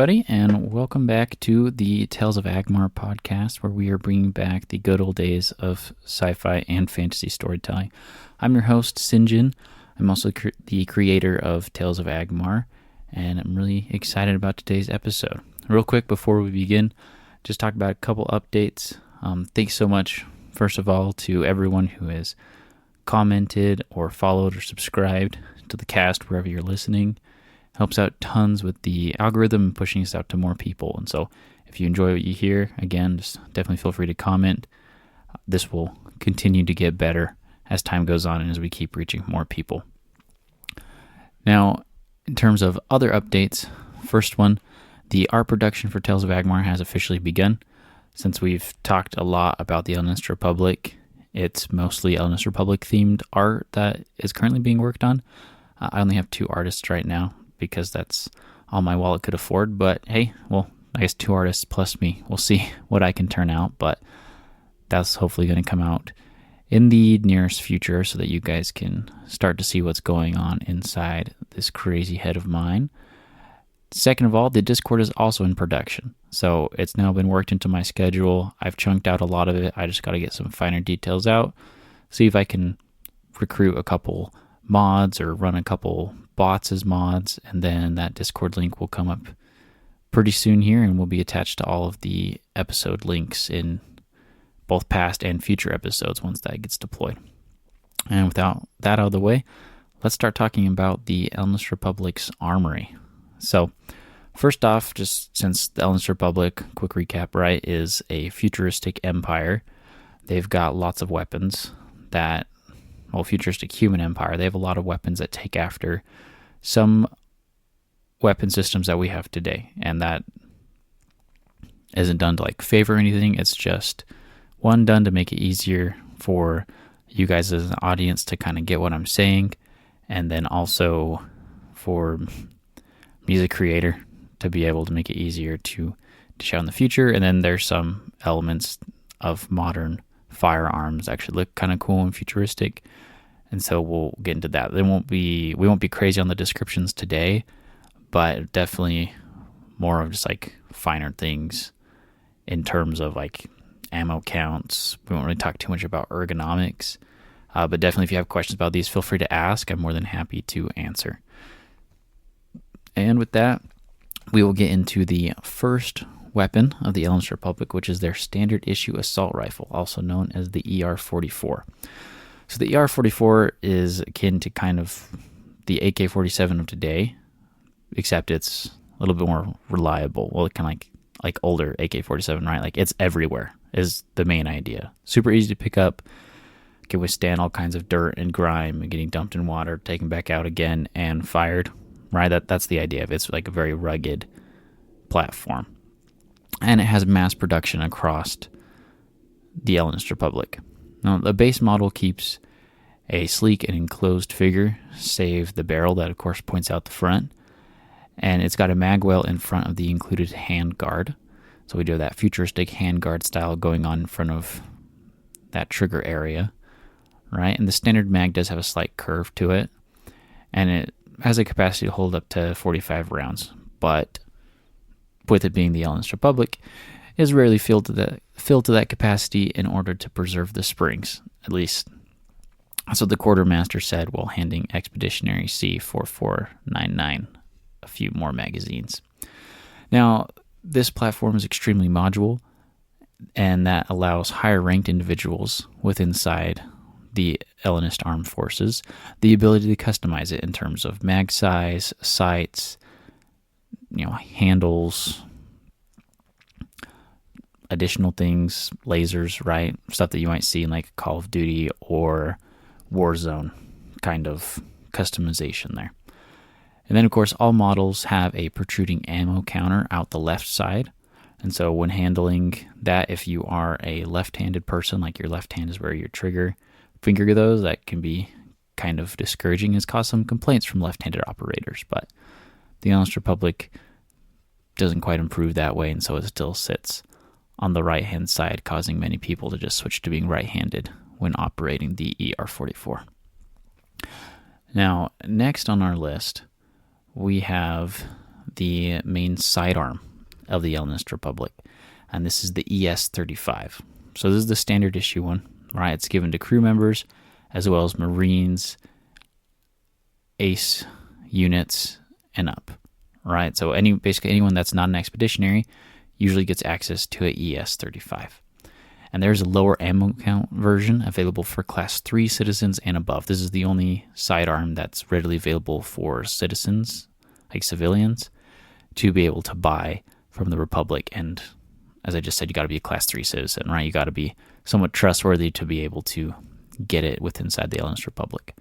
everybody, and welcome back to the Tales of Agmar podcast, where we are bringing back the good old days of sci-fi and fantasy storytelling. I'm your host, Sinjin. I'm also the creator of Tales of Agmar, and I'm really excited about today's episode. Real quick before we begin, just talk about a couple updates. Thanks so much, first of all, to everyone who has commented or followed or subscribed to the cast wherever you're listening. Helps out tons with the algorithm and pushing us out to more people. And so if you enjoy what you hear, again, just definitely feel free to comment. This will continue to get better as time goes on and as we keep reaching more people. Now, in terms of other updates, first one, the art production for Tales of Agmar has officially begun. Since we've talked a lot about the Ellonist Republic, it's mostly Ellonist Republic themed art that is currently being worked on. I only have 2 artists right now, because that's all my wallet could afford. But hey, well, I guess 2 artists plus me. We'll see what I can turn out, but that's hopefully going to come out in the nearest future so that you guys can start to see what's going on inside this crazy head of mine. Second of all, the Discord is also in production. So it's now been worked into my schedule. I've chunked out a lot of it. I just got to get some finer details out, see if I can recruit a couple mods or run a couple bots as mods, and then that Discord link will come up pretty soon here and will be attached to all of the episode links in both past and future episodes once that gets deployed. And without that out of the way, let's start talking about the Ellonist Republic's Armory. So first off, just since the Ellonist Republic, quick recap, right, is a futuristic empire, they've got lots of weapons that, well, futuristic human empire, they have a lot of weapons that take after some weapon systems that we have today. And that isn't done to like favor anything. It's just one, done to make it easier for you guys as an audience to kind of get what I'm saying. And then also for me as a creator to be able to make it easier to show in the future. And then there's some elements of modern firearms actually look kind of cool and futuristic, and so we'll get into that. We won't be crazy on the descriptions today, but definitely more of just like finer things in terms of like ammo counts. We won't really talk too much about ergonomics, but definitely if you have questions about these, feel free to ask. I'm more than happy to answer. And with that, we will get into the first weapon of the Ellonist Republic, which is their standard issue assault rifle, also known as the ER-44. So the ER-44 is akin to kind of the AK-47 of today, except it's a little bit more reliable. Well, kind of like older AK-47, right? Like it's everywhere is the main idea. Super easy to pick up, can withstand all kinds of dirt and grime and getting dumped in water, taken back out again and fired, right? That's the idea of it. It's like a very rugged platform. And it has mass production across the Ellonist Republic. Now, the base model keeps a sleek and enclosed figure, save the barrel that, of course, points out the front. And it's got a mag well in front of the included handguard. So we do have that futuristic handguard style going on in front of that trigger area, right? And the standard mag does have a slight curve to it, and it has a capacity to hold up to 45 rounds. But with it being the Ellonist Republic, is rarely filled to that capacity in order to preserve the springs, at least. So the quartermaster said while handing Expeditionary C-4499 a few more magazines. Now, this platform is extremely modular, and that allows higher-ranked individuals inside the Ellonist Armed Forces the ability to customize it in terms of mag size, sights, handles, additional things, lasers, right? Stuff that you might see in like Call of Duty or Warzone kind of customization there. And then, of course, all models have a protruding ammo counter out the left side. And so when handling that, if you are a left-handed person, like your left hand is where your trigger finger goes, that can be kind of discouraging. It's caused some complaints from left-handed operators. But the Ellonist Republic doesn't quite improve that way, and so it still sits on the right-hand side, causing many people to just switch to being right-handed when operating the ER-44. Now, next on our list, we have the main sidearm of the Ellonist Republic, and this is the ES-35. So this is the standard issue one, right? It's given to crew members as well as Marines, ace units, and up, right? So basically anyone that's not an expeditionary usually gets access to a ES-35. And there's a lower ammo count version available for Class 3 citizens and above. This is the only sidearm that's readily available for citizens, like civilians, to be able to buy from the Republic. And as I just said, you got to be a Class 3 citizen, right? You got to be somewhat trustworthy to be able to get it inside the Ellonist Republic.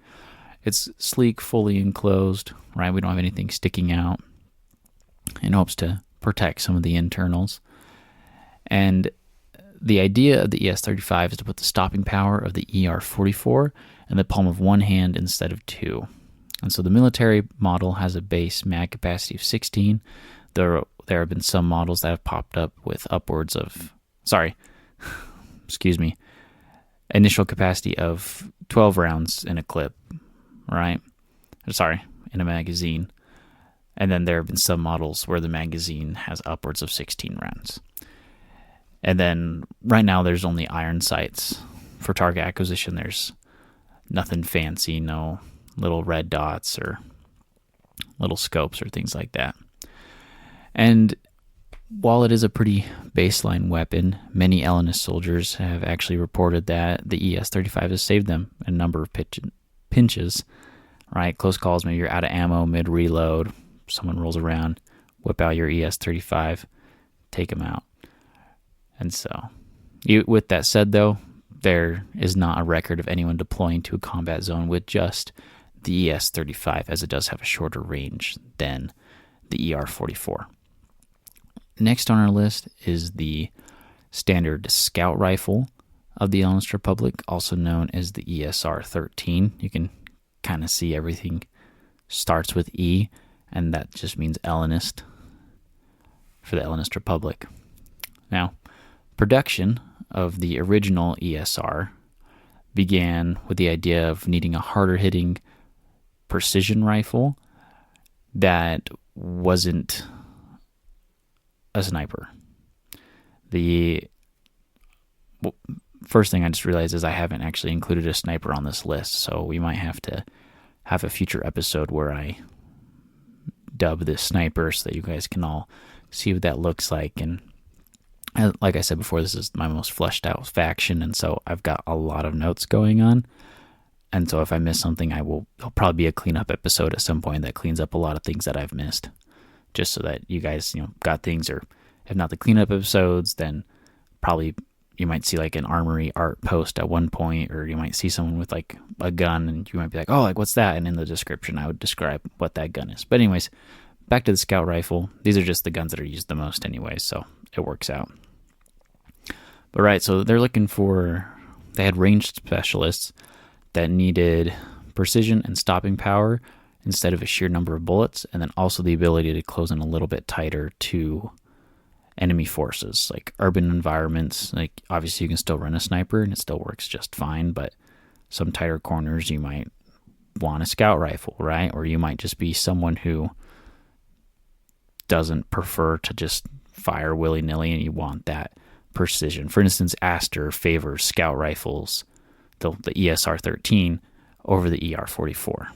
It's sleek, fully enclosed, right? We don't have anything sticking out in hopes to protect some of the internals. And the idea of the ES-35 is to put the stopping power of the ER-44 in the palm of one hand instead of two. And so the military model has a base mag capacity of 16. There have been some models that have popped up with upwards of, initial capacity of 12 rounds in a clip, right? In a magazine. And then there have been some models where the magazine has upwards of 16 rounds. And then right now there's only iron sights. For target acquisition, there's nothing fancy, no little red dots or little scopes or things like that. And while it is a pretty baseline weapon, many Ellonist soldiers have actually reported that the ES-35 has saved them a number of pinches, right? Close calls, maybe you're out of ammo mid-reload, someone rolls around, whip out your ES-35, take them out. And so, with that said, though, there is not a record of anyone deploying to a combat zone with just the ES-35, as it does have a shorter range than the ER-44. Next on our list is the standard scout rifle of the Ellonist Republic, also known as the ESR-13. You can kind of see everything starts with E, and that just means Ellonist for the Ellonist Republic. Now, production of the original ESR began with the idea of needing a harder-hitting precision rifle that wasn't a sniper. The first thing I just realized is I haven't actually included a sniper on this list, so we might have to have a future episode where I dub this sniper so that you guys can all see what that looks like. And like I said before, this is my most fleshed out faction, and so I've got a lot of notes going on. And so if I miss something, it'll probably be a cleanup episode at some point that cleans up a lot of things that I've missed, just so that you guys, got things, or if not the cleanup episodes, then probably you might see like an Armory art post at one point, or you might see someone with like a gun and you might be like, oh, like what's that? And in the description, I would describe what that gun is. But anyways, back to the scout rifle. These are just the guns that are used the most anyways, so it works out. But right, so they had ranged specialists that needed precision and stopping power instead of a sheer number of bullets, and then also the ability to close in a little bit tighter to enemy forces, like urban environments. Like obviously you can still run a sniper and it still works just fine, but some tighter corners you might want a scout rifle, right? Or you might just be someone who doesn't prefer to just fire willy-nilly and you want that precision. For instance, Aster favors scout rifles, the ESR-13 over the ER-44,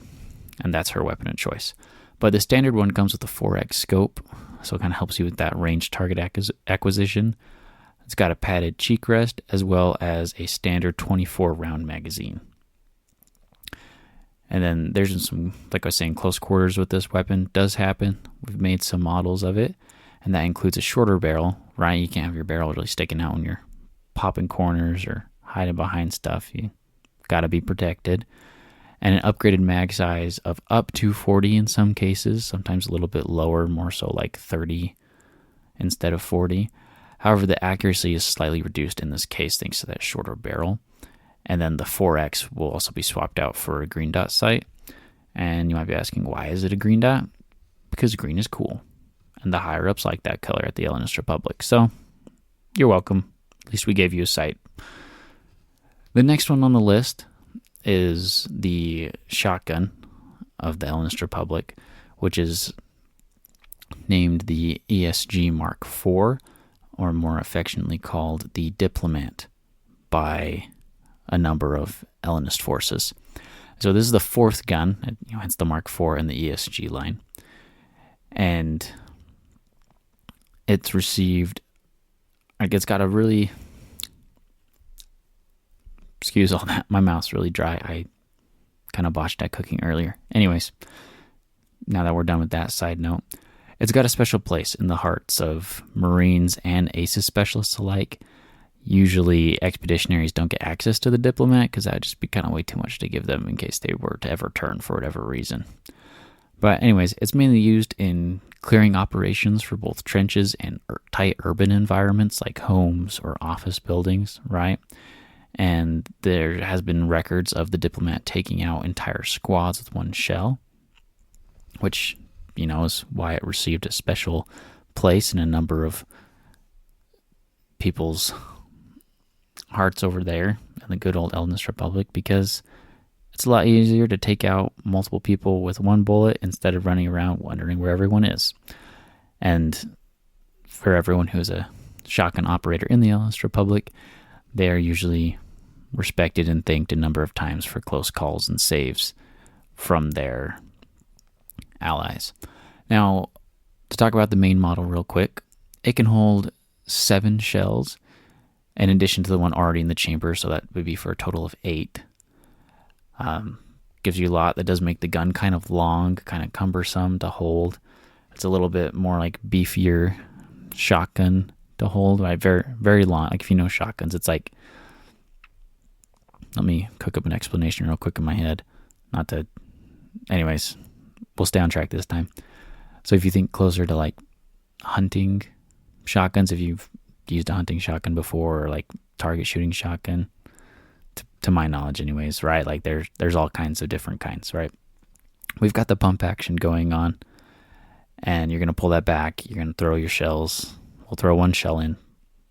and that's her weapon of choice. But the standard one comes with a 4x scope, so it kind of helps you with that range target acquisition. It's got a padded cheek rest as well as a standard 24 round magazine. And then there's some, like I was saying, close quarters with this weapon does happen. We've made some models of it, and that includes a shorter barrel, right? You can't have your barrel really sticking out when you're popping corners or hiding behind stuff. You got to be protected. And an upgraded mag size of up to 40 in some cases, sometimes a little bit lower, more so like 30 instead of 40. However, the accuracy is slightly reduced in this case thanks to that shorter barrel. And then the 4X will also be swapped out for a green dot sight. And you might be asking, why is it a green dot? Because green is cool. And the higher ups like that color at the Ellonist Republic. So, you're welcome. At least we gave you a sight. The next one on the list is the shotgun of the Ellonist Republic, which is named the ESG Mark IV, or more affectionately called the Diplomat, by a number of Ellonist forces. So this is the fourth gun, hence the Mark IV in the ESG line. And it's received, it's got a really, excuse all that, my mouth's really dry. I kind of botched that cooking earlier. Anyways, now that we're done with that side note, it's got a special place in the hearts of Marines and ACES specialists alike. Usually expeditionaries don't get access to the Diplomat because that would just be kind of way too much to give them in case they were to ever turn for whatever reason. But anyways, it's mainly used in clearing operations for both trenches and tight urban environments like homes or office buildings, right? And there has been records of the Diplomat taking out entire squads with one shell, which, is why it received a special place in a number of people's hearts over there in the good old Ellonist Republic, because it's a lot easier to take out multiple people with one bullet instead of running around wondering where everyone is. And for everyone who's a shotgun operator in the Ellonist Republic, they are usually respected and thanked a number of times for close calls and saves from their allies. Now, to talk about the main model real quick, it can hold 7 shells in addition to the one already in the chamber, so that would be for a total of 8. Gives you a lot. That does make the gun kind of long, kind of cumbersome to hold. It's a little bit more like beefier shotgun to hold, right? Very, very long. Like if you know shotguns, it's like, let me cook up an explanation real quick in my head. Anyways, we'll stay on track this time. So if you think closer to like hunting shotguns, if you've used a hunting shotgun before, or like target shooting shotgun, to my knowledge anyways, right? Like there's all kinds of different kinds, right? We've got the pump action going on, and you're going to pull that back. You're going to throw your shells. We'll throw one shell in,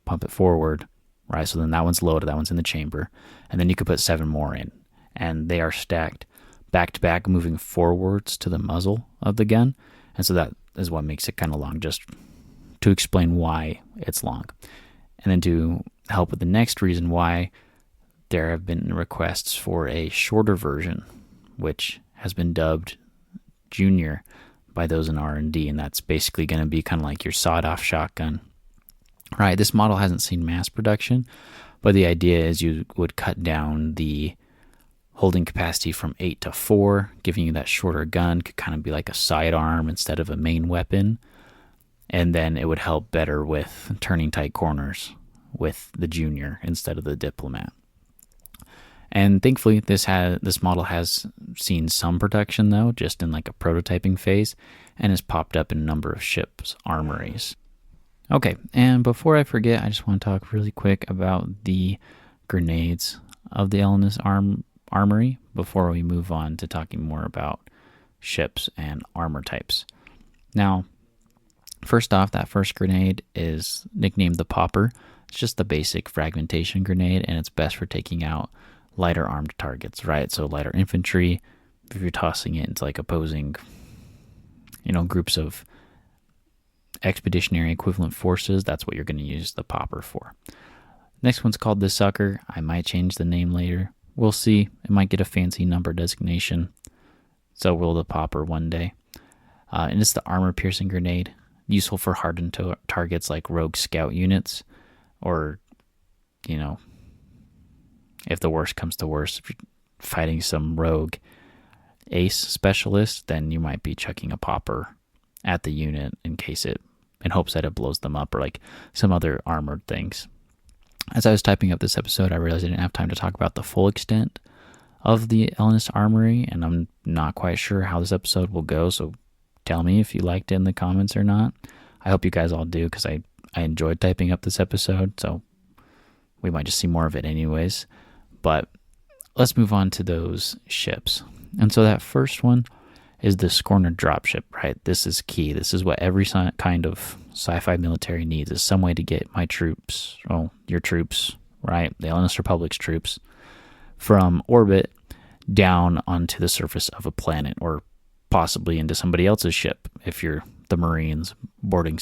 pump it forward, right? So then that one's loaded, that one's in the chamber, and then you could put 7 more in, and they are stacked back to back, moving forwards to the muzzle of the gun. And so that is what makes it kind of long, just to explain why it's long. And then to help with the next reason why, there have been requests for a shorter version, which has been dubbed Junior by those in R&D, and that's basically going to be kind of like your sawed-off shotgun. Right, this model hasn't seen mass production, but the idea is you would cut down the holding capacity from 8 to 4, giving you that shorter gun. Could kind of be like a sidearm instead of a main weapon, and then it would help better with turning tight corners with the Junior instead of the Diplomat. And thankfully, this model has seen some production, though, just in like a prototyping phase, and has popped up in a number of ships' armories. Okay, and before I forget, I just want to talk really quick about the grenades of the Ellonist Armory before we move on to talking more about ships and armor types. Now, first off, that first grenade is nicknamed the Popper. It's just the basic fragmentation grenade, and it's best for taking out lighter armed targets, right? So lighter infantry, if you're tossing it into like opposing, groups of expeditionary equivalent forces, that's what you're going to use the Popper for. Next one's called the Sucker. I might change the name later. We'll see. It might get a fancy number designation. So will the Popper one day. And it's the armor-piercing grenade, useful for hardened targets like rogue scout units, or, if the worst comes to worst, if you're fighting some rogue ace specialist, then you might be chucking a Popper at the unit in hopes that it blows them up, or like some other armored things. As I was typing up this episode, I realized I didn't have time to talk about the full extent of the Ellonist Armory, and I'm not quite sure how this episode will go, so tell me if you liked it in the comments or not. I hope you guys all do, because I enjoyed typing up this episode, so we might just see more of it anyways. But let's move on to those ships. And so that first one is the Scorner dropship, right? This is key. This is what every kind of sci-fi military needs, is some way to get your troops, right? The Ellonist Republic's troops, from orbit down onto the surface of a planet, or possibly into somebody else's ship if you're the Marines boarding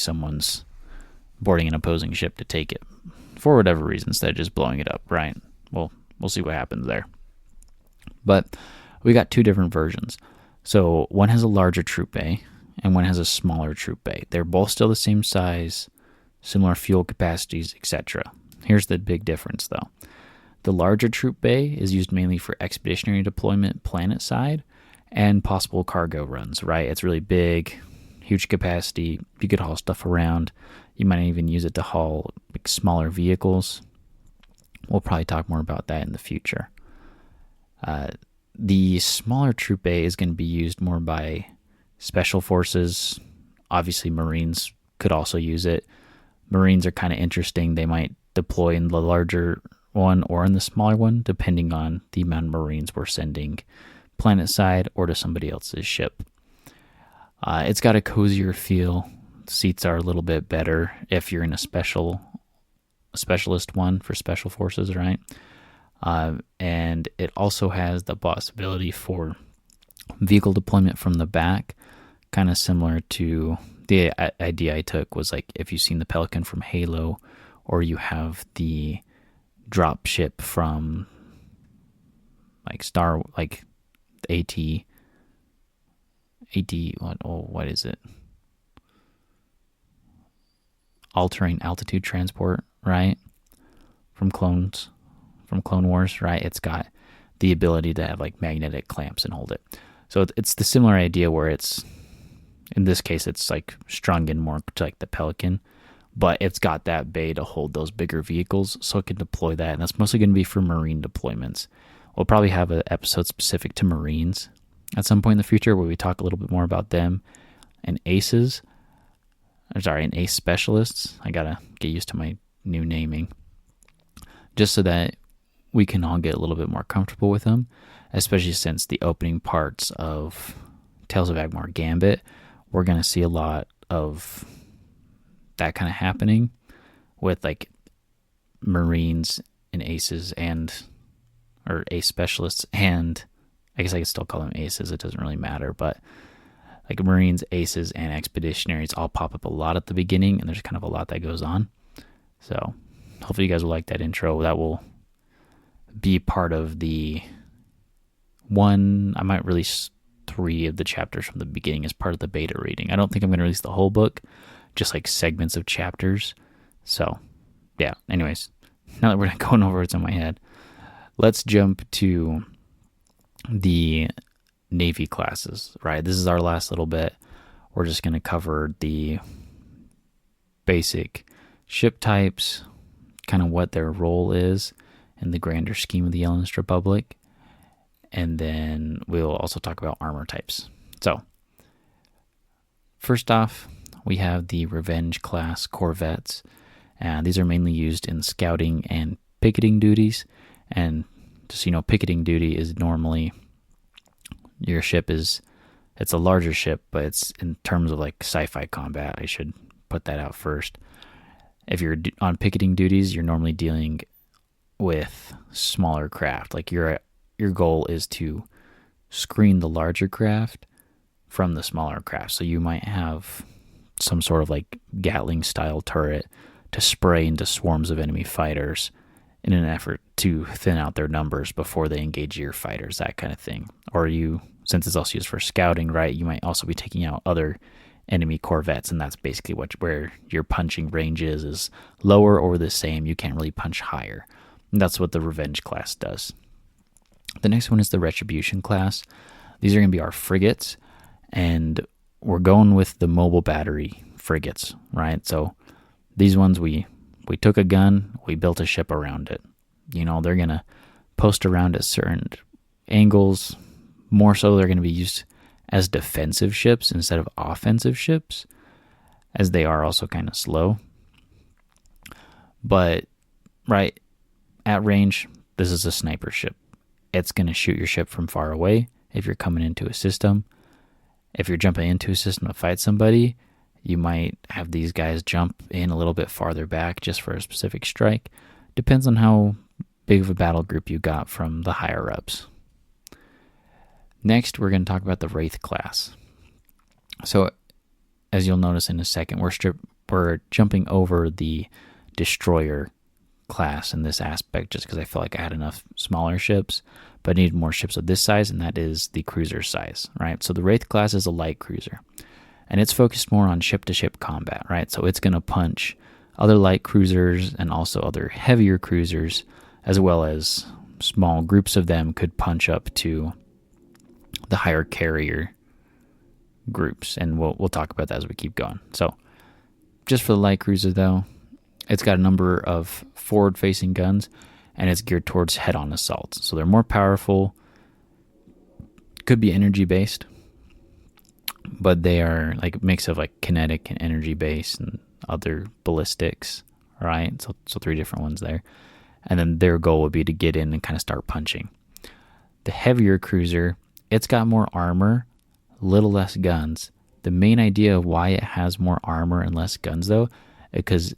an opposing ship to take it for whatever reason instead of just blowing it up, right? Well, we'll see what happens there. But we got two different versions. So one has a larger troop bay and one has a smaller troop bay. They're both still the same size, similar fuel capacities, etc. Here's the big difference though. The larger troop bay is used mainly for expeditionary deployment planet side and possible cargo runs, right? It's really big, huge capacity. You could haul stuff around. You might even use it to haul like smaller vehicles. We'll probably talk more about that in the future. The smaller troop bay is going to be used more by special forces. Obviously, Marines could also use it. Marines are kind of interesting. They might deploy in the larger one or in the smaller one, depending on the amount of Marines we're sending planet side or to somebody else's ship. It's got a cozier feel. Seats are a little bit better if you're in a specialist one for special forces, right? And it also has the possibility for vehicle deployment from the back, kind of similar to the idea I took was like if you've seen the Pelican from Halo, or you have the dropship from like what is it? Altering altitude transport, right? From Clone Wars, right? It's got the ability to have like magnetic clamps and hold it. So it's the similar idea where it's, in this case, it's like strung in more to like the Pelican, but it's got that bay to hold those bigger vehicles, so it can deploy that. And that's mostly going to be for Marine deployments. We'll probably have an episode specific to Marines at some point in the future where we talk a little bit more about them and aces. And ace specialists. I gotta get used to my new naming. Just so that we can all get a little bit more comfortable with them, especially since the opening parts of Tales of Agmar Gambit, we're going to see a lot of that kind of happening with like Marines and aces or ace specialists, and I guess I could still call them aces, it doesn't really matter, but like Marines, aces, and expeditionaries all pop up a lot at the beginning, and there's kind of a lot that goes on. So hopefully you guys will like that intro. That will be part of the I might release 3 of the chapters from the beginning as part of the beta reading. I don't think I'm going to release the whole book, just like segments of chapters. So yeah, anyways, now that we're going over what's in my head, let's jump to the Navy classes, right? This is our last little bit. We're just going to cover the basic ship types, kind of what their role is in the grander scheme of the Ellonist Republic, and then we'll also talk about armor types. So, first off, we have the Revenge class corvettes, and these are mainly used in scouting and picketing duties. And just so you know, picketing duty is normally your ship it's a larger ship, but it's in terms of like sci-fi combat. I should put that out first. If you're on picketing duties, you're normally dealing with smaller craft. Like your goal is to screen the larger craft from the smaller craft. So you might have some sort of like Gatling style turret to spray into swarms of enemy fighters in an effort to thin out their numbers before they engage your fighters, that kind of thing. Or since it's also used for scouting, right, you might also be taking out other enemy corvettes, and that's basically where your punching range is lower or the same. You can't really punch higher. And that's what the Revenge class does. The next one is the Retribution class. These are going to be our frigates, and we're going with the mobile battery frigates, right? So these ones, we took a gun, we built a ship around it. They're going to post around at certain angles. More so, they're going to be used as defensive ships instead of offensive ships, as they are also kind of slow. But, right, at range, this is a sniper ship. It's going to shoot your ship from far away if you're coming into a system. If you're jumping into a system to fight somebody, you might have these guys jump in a little bit farther back just for a specific strike. Depends on how big of a battle group you got from the higher-ups. Next, we're going to talk about the Wraith class. So, as you'll notice in a second, we're jumping over the destroyer class in this aspect just because I felt like I had enough smaller ships, but I needed more ships of this size, and that is the cruiser size, right? So the Wraith class is a light cruiser, and it's focused more on ship-to-ship combat, right? So it's going to punch other light cruisers and also other heavier cruisers, as well as small groups of them could punch up to the higher carrier groups, and we'll talk about that as we keep going. So just for the light cruiser, though, it's got a number of forward-facing guns, and it's geared towards head-on assaults. So they're more powerful, could be energy-based, but they are like a mix of like kinetic and energy-based and other ballistics, right? So 3 different ones there. And then their goal would be to get in and kind of start punching. The heavier cruiser, it's got more armor, little less guns. The main idea of why it has more armor and less guns, though, because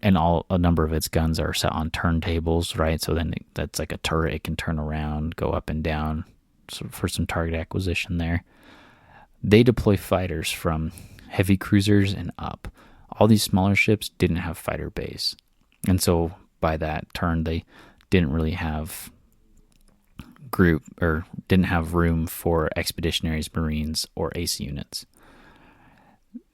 a number of its guns are set on turntables, right? So then that's like a turret. It can turn around, go up and down for some target acquisition there. They deploy fighters from heavy cruisers and up. All these smaller ships didn't have fighter bays. And so by that turn, they didn't really have didn't have room for expeditionaries, marines, or ace units.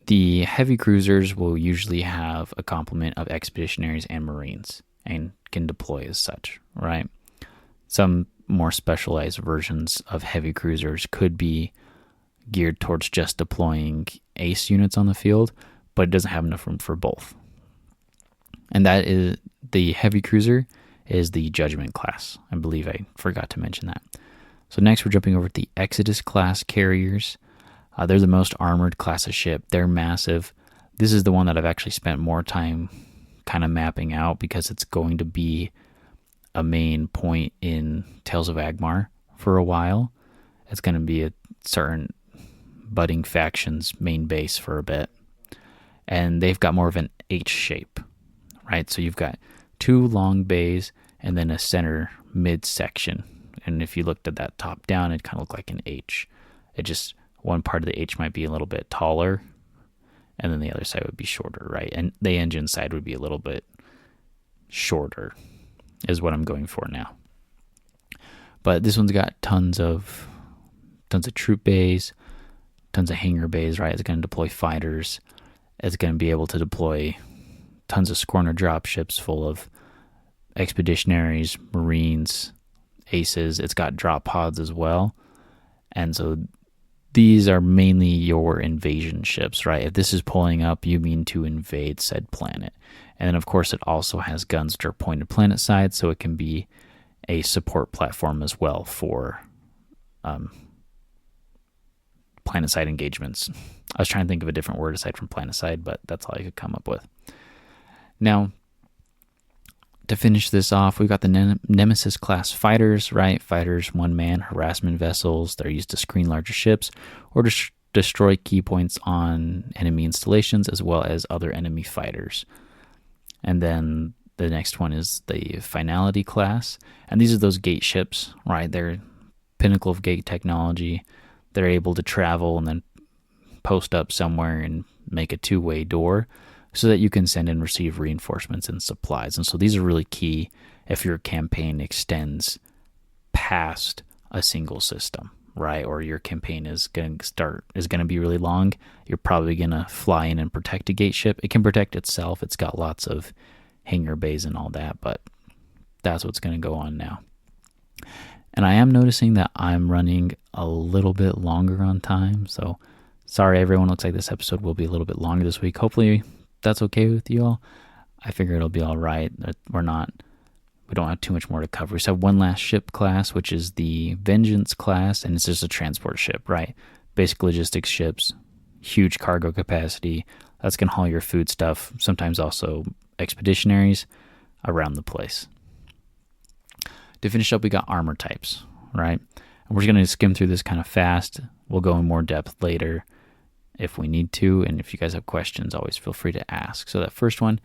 The heavy cruisers will usually have a complement of expeditionaries and marines and can deploy as such, right? Some more specialized versions of heavy cruisers could be geared towards just deploying ace units on the field, but it doesn't have enough room for both. And that is the heavy cruiser is the Judgment class. I believe I forgot to mention that. So next we're jumping over to the Exodus class carriers. They're the most armored class of ship. They're massive. This is the one that I've actually spent more time kind of mapping out because it's going to be a main point in Tales of Agmar for a while. It's going to be a certain budding faction's main base for a bit. And they've got more of an H shape, right? So you've got 2 long bays and then a center midsection. And if you looked at that top down, it kind of looked like an H. It just, one part of the H might be a little bit taller, and then the other side would be shorter, right? And the engine side would be a little bit shorter, is what I'm going for now. But this one's got tons of troop bays, tons of hangar bays, right? It's going to deploy fighters. It's going to be able to deploy tons of Scorner dropships full of expeditionaries, marines, aces. It's got drop pods as well. And so these are mainly your invasion ships, right? If this is pulling up, you mean to invade said planet. And then, of course, it also has guns that are pointed planet side, so it can be a support platform as well for planet side engagements. I was trying to think of a different word aside from planet side, but that's all I could come up with. Now, to finish this off, we've got the Nemesis class fighters, right? Fighters, one-man harassment vessels. They're used to screen larger ships or to destroy key points on enemy installations as well as other enemy fighters. And then the next one is the Finality class. And these are those gate ships, right? They're pinnacle of gate technology. They're able to travel and then post up somewhere and make a 2-way door so that you can send and receive reinforcements and supplies. And so these are really key if your campaign extends past a single system, right? Or your campaign is going to be really long. You're probably going to fly in and protect a gate ship. It can protect itself. It's got lots of hangar bays and all that, but that's what's going to go on now. And I am noticing that I'm running a little bit longer on time. So sorry, everyone. Looks like this episode will be a little bit longer this week. Hopefully that's okay with you all. I figure it'll be all right. We don't have too much more to cover. We just have one last ship class, which is the Vengeance class, and it's just a transport ship, right? Basic logistics ships, huge cargo capacity. That's going to haul your food stuff, sometimes also expeditionaries around the place. To finish up, we got armor types, right? And we're just going to skim through this kind of fast. We'll go in more depth later if we need to, and if you guys have questions, always feel free to ask. So that first one,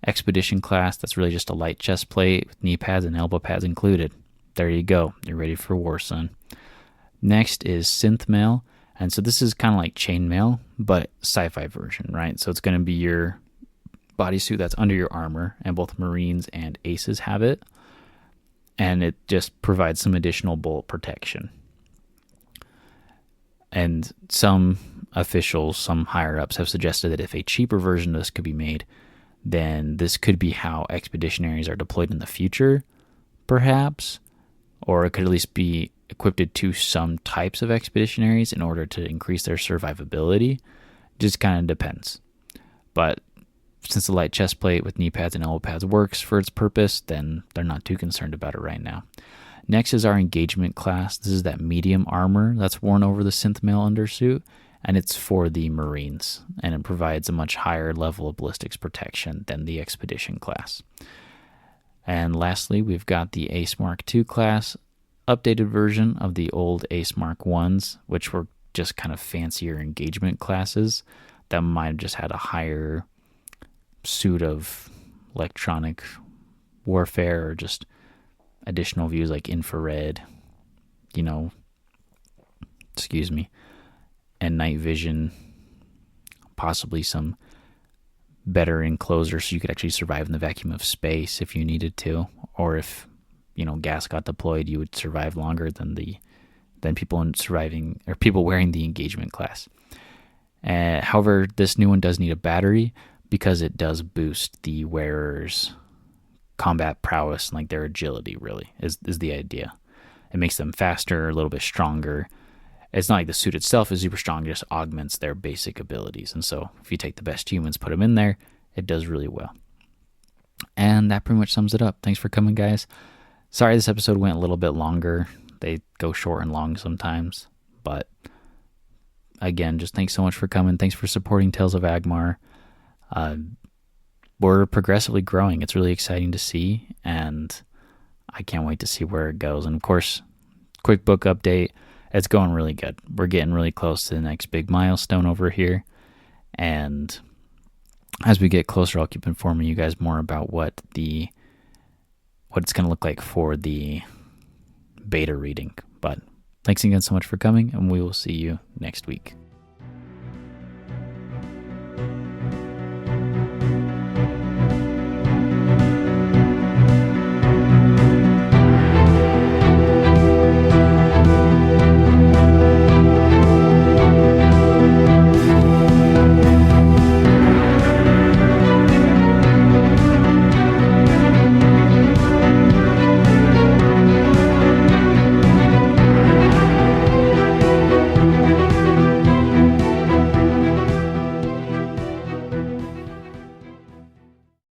Expedition class, that's really just a light chest plate with knee pads and elbow pads included. There you go. You're ready for war, son. Next is Synth Mail, And so this is kind of like chainmail, but sci-fi version, right? So it's going to be your bodysuit that's under your armor, and both Marines and Aces have it. And it just provides some additional bullet protection. And some officials, some higher-ups have suggested that if a cheaper version of this could be made, then this could be how expeditionaries are deployed in the future, perhaps. Or it could at least be equipped to some types of expeditionaries in order to increase their survivability. Just kind of depends. But since the light chest plate with knee pads and elbow pads works for its purpose, then they're not too concerned about it right now. Next is our engagement class. This is that medium armor that's worn over the synth mail undersuit, and it's for the Marines, and it provides a much higher level of ballistics protection than the expedition class. And lastly, we've got the Ace Mark II class, updated version of the old Ace Mark Is, which were just kind of fancier engagement classes that might have just had a higher suit of electronic warfare or just additional views like infrared, and night vision, possibly some better enclosure so you could actually survive in the vacuum of space if you needed to, or if gas got deployed, you would survive longer than people wearing the engagement class. However, this new one does need a battery because it does boost the wearer's combat prowess and their agility. Really is the idea. It makes them faster, a little bit stronger. It's not like the suit itself is super strong; it just augments their basic abilities. And so, if you take the best humans, put them in there, it does really well. And that pretty much sums it up. Thanks for coming, guys. Sorry this episode went a little bit longer. They go short and long sometimes. But again, just thanks so much for coming. Thanks for supporting Tales of Agmar. We're progressively growing. It's really exciting to see, and I can't wait to see where it goes. And of course, quick book update. It's going really good. We're getting really close to the next big milestone over here. And as we get closer, I'll keep informing you guys more about what it's going to look like for the beta reading. But thanks again so much for coming, and we will see you next week.